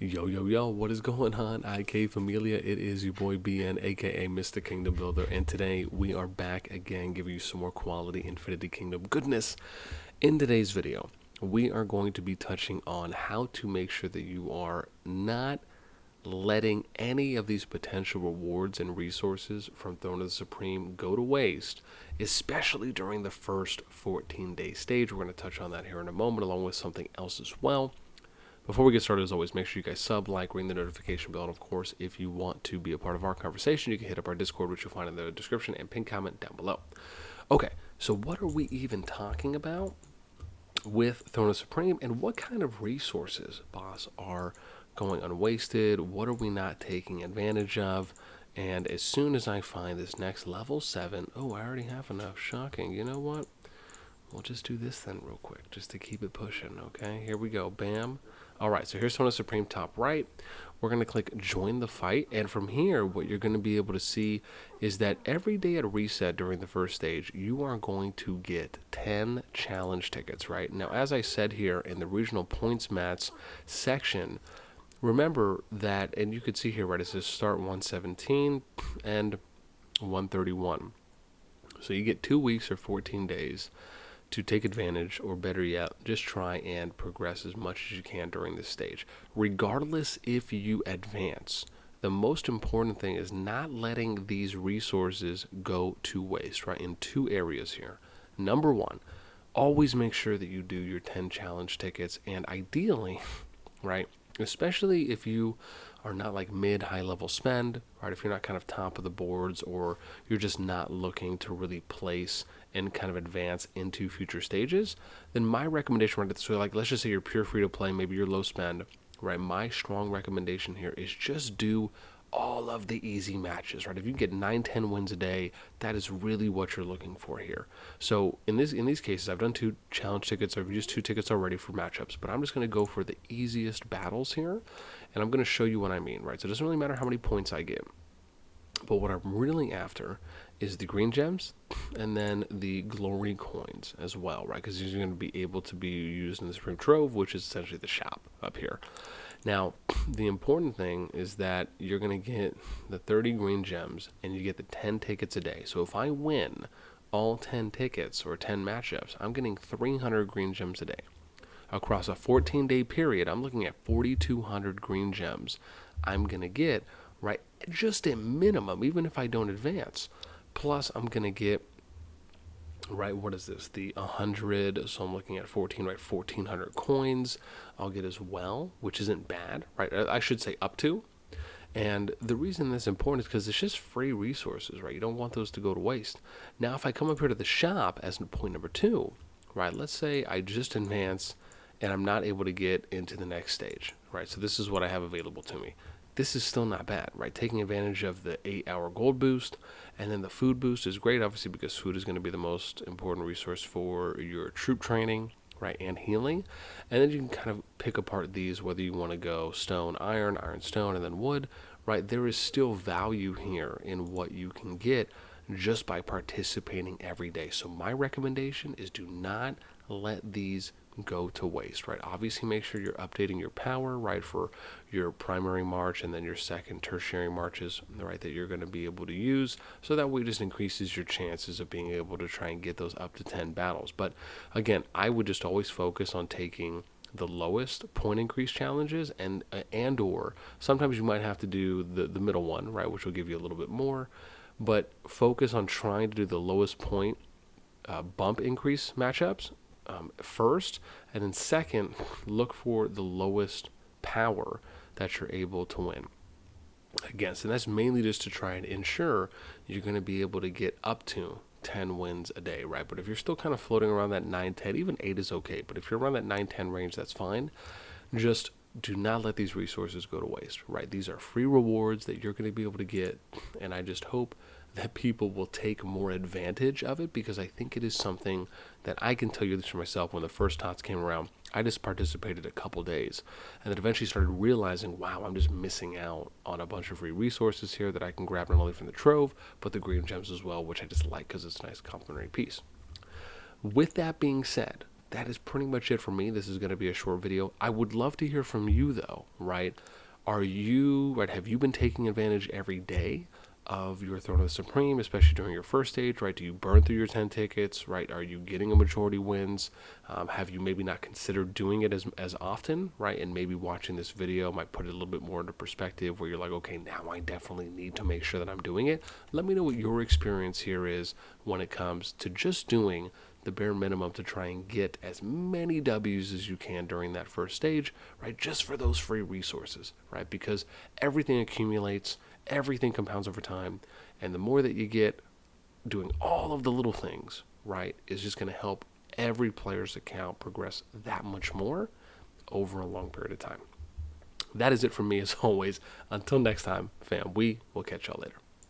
Yo, yo, yo, what is going on? IK Familia, it is your boy BN, aka Mr. Kingdom Builder, and today we are back again giving you some more quality Infinity Kingdom goodness. In today's video, we are going to be touching on how to make sure that you are not letting any of these potential rewards and resources from Throne of the Supreme go to waste, especially during the first 14-day stage. We're going to touch on that here in a moment, along with something else as well. Before we get started, as always, make sure you guys sub, like, ring the notification bell, and of course, if you want to be a part of our conversation, you can hit up our Discord, which you'll find in the description, and pin comment down below. Okay, so what are we even talking about with Throne of Supreme, and what kind of resources, boss, are going unwasted? What are we not taking advantage of? And as soon as I find this next level 7, oh, I already have enough. Shocking. You know what? We'll just do this then real quick, just to keep it pushing, okay? Here we go. Bam. All right, so here's Throne of Supreme top right. We're going to click Join the Fight, and from here, what you're going to be able to see is that every day at reset during the first stage, you are going to get 10 challenge tickets, right? Now, as I said here in the regional points mats section, remember that, and you can see here, right, it says start 117 and 131. So you get 2 weeks or 14 days to take advantage, or better yet, just try and progress as much as you can during this stage. Regardless if you advance, the most important thing is not letting these resources go to waste, right? In two areas here. Number one, always make sure that you do your 10 challenge tickets, and ideally, right, especially if you are not like mid-high level spend, right? If you're not kind of top of the boards, or you're just not looking to really place and kind of advance into future stages, then my recommendation, right, so like let's just say you're pure free to play, maybe you're low spend, right? My strong recommendation here is just do all of the easy matches, right? If you can get 9-10 wins a day, that is really what you're looking for here. So in these cases, I've done 2 challenge tickets. I've used 2 tickets already for matchups, but I'm just going to go for the easiest battles here, and I'm going to show you what I mean, right? So it doesn't really matter how many points I get, but what I'm really after is the green gems and then the glory coins as well, right? Because these are going to be able to be used in the Supreme Trove, which is essentially the shop up here. Now, the important thing is that you're going to get the 30 green gems and you get the 10 tickets a day. So if I win all 10 tickets or 10 matchups, I'm getting 300 green gems a day. Across a 14-day period, I'm looking at 4,200 green gems I'm going to get, right, just at minimum, even if I don't advance. Plus, I'm going to get, right, what is this, the 100, so I'm looking at 14, right, 1,400 coins I'll get as well, which isn't bad, right? I should say up to. And the reason that's important is because it's just free resources, right? You don't want those to go to waste. Now, if I come up here to the shop as point number 2, right, let's say I just advance and I'm not able to get into the next stage, right? So this is what I have available to me. This is still not bad, right? Taking advantage of the 8-hour gold boost, and then the food boost is great, obviously, because food is going to be the most important resource for your troop training, right, and healing. And then you can kind of pick apart these, whether you want to go stone, iron, iron, stone, and then wood, right? There is still value here in what you can get just by participating every day. So my recommendation is do not let these go to waste, right? Obviously, make sure you're updating your power, right, for your primary march and then your second tertiary marches, right, that you're going to be able to use, so that way it just increases your chances of being able to try and get those up to 10 battles. But again, I would just always focus on taking the lowest point increase challenges, and or sometimes you might have to do the middle one, right, which will give you a little bit more, but focus on trying to do the lowest point bump increase matchups first, and then second, look for the lowest power that you're able to win against. And that's mainly just to try and ensure you're going to be able to get up to 10 wins a day, right? But if you're still kind of floating around that 9-10, even 8 is okay, but if you're around that 9-10 range, that's fine. Just do not let these resources go to waste, right? These are free rewards that you're going to be able to get, and I just hope that people will take more advantage of it, because I think it is something that I can tell you this for myself. When the first TOTS came around, I just participated a couple days, and then eventually started realizing, wow, I'm just missing out on a bunch of free resources here that I can grab not only from the Trove, but the green gems as well, which I just like because it's a nice complementary piece. With that being said, that is pretty much it for me. This is going to be a short video. I would love to hear from you though, right? Have you been taking advantage every day of your Throne of the Supreme, especially during your first stage, right? Do you burn through your 10 tickets, right? Are you getting a majority wins? Have you maybe not considered doing it as often, right? And maybe watching this video might put it a little bit more into perspective where you're like, okay, now I definitely need to make sure that I'm doing it. Let me know what your experience here is when it comes to just doing the bare minimum to try and get as many W's as you can during that first stage, right? Just for those free resources, right? Because everything accumulates, everything compounds over time, and the more that you get doing all of the little things, right, is just going to help every player's account progress that much more over a long period of time. That is it from me as always. Until next time, fam, we will catch y'all later.